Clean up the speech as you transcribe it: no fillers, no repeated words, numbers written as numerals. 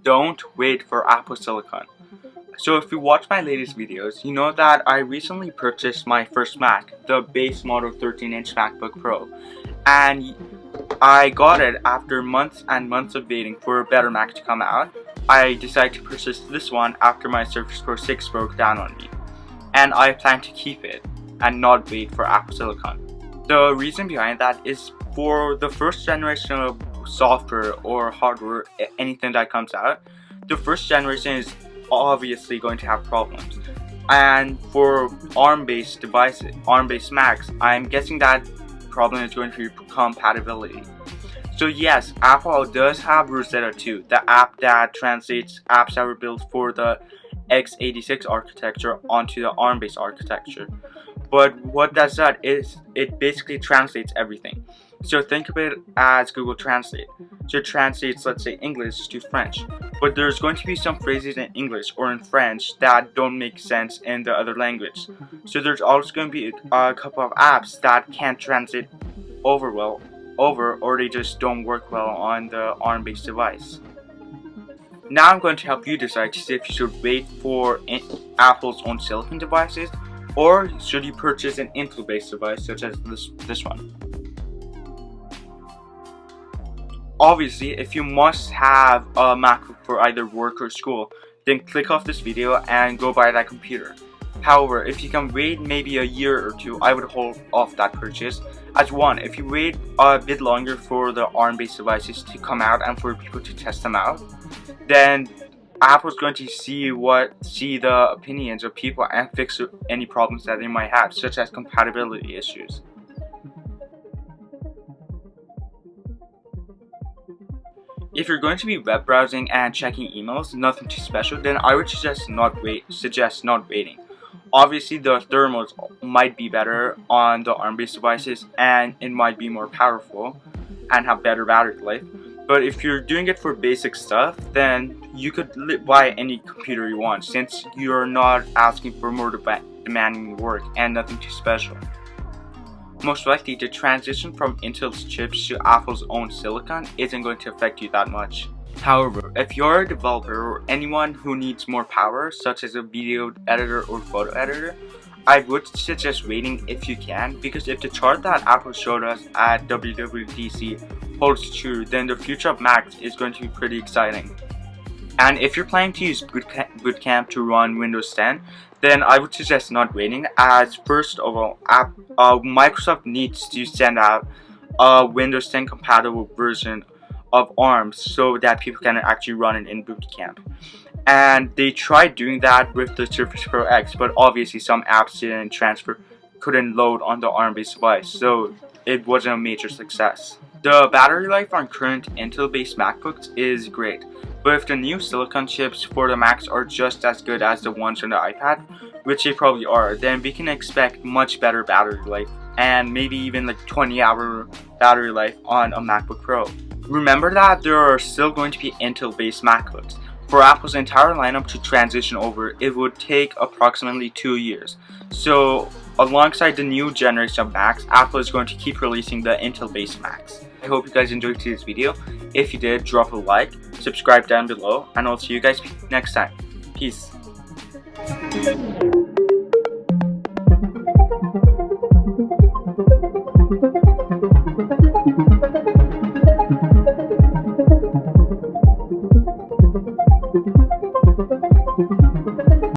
Don't wait for Apple Silicon. So if you watch my latest videos, you know that I recently purchased my first Mac, the base model 13-inch MacBook Pro, and I got it after months and months of waiting for a better Mac to come out. I decided to purchase this one after my Surface Pro 6 broke down on me, and I plan to keep it and not wait for Apple Silicon. The reason behind that is for the first generation of software or hardware, anything that comes out, the first generation is obviously going to have problems. And for ARM-based devices, ARM-based Macs, I'm guessing that problem is going to be compatibility. So yes, Apple does have Rosetta 2, the app that translates apps that were built for the x86 architecture onto the ARM-based architecture. But what does that is, it basically translates everything. So think of it as Google Translate. So it translates, let's say, English to French. But there's going to be some phrases in English or in French that don't make sense in the other language. So there's also going to be a couple of apps that can't translate over, or they just don't work well on the ARM-based device. Now I'm going to help you decide to see if you should wait for Apple's own silicon devices, or should you purchase an Intel-based device such as this one. Obviously, if you must have a MacBook for either work or school, then click off this video and go buy that computer. However, if you can wait maybe a year or two, I would hold off that purchase. As one, if you wait a bit longer for the ARM-based devices to come out and for people to test them out, then Apple's going to see the opinions of people and fix any problems that they might have, such as compatibility issues. If you're going to be web browsing and checking emails, nothing too special, then I would suggest not waiting. Obviously, the thermals might be better on the ARM-based devices, and it might be more powerful and have better battery life. But if you're doing it for basic stuff, then you could buy any computer you want, since you're not asking for more demanding work and nothing too special. Most likely, the transition from Intel's chips to Apple's own silicon isn't going to affect you that much. However, if you're a developer or anyone who needs more power, such as a video editor or photo editor, I would suggest waiting if you can, because if the chart that Apple showed us at WWDC holds true, then the future of Macs is going to be pretty exciting. And if you're planning to use Boot Camp to run Windows 10, then I would suggest not waiting, as first of all, Microsoft needs to send out a Windows 10 compatible version of ARM so that people can actually run it in Boot Camp. And they tried doing that with the Surface Pro X, but obviously some apps couldn't load on the ARM-based device, so it wasn't a major success. The battery life on current Intel-based MacBooks is great, but if the new silicon chips for the Macs are just as good as the ones on the iPad, which they probably are, then we can expect much better battery life, and maybe even like 20-hour battery life on a MacBook Pro. Remember that there are still going to be Intel-based MacBooks. For Apple's entire lineup to transition over, it would take approximately 2 years. So alongside the new generation of Macs, Apple is going to keep releasing the Intel-based Macs. I hope you guys enjoyed today's video. If you did, drop a like, subscribe down below, and I'll see you guys next time. Peace.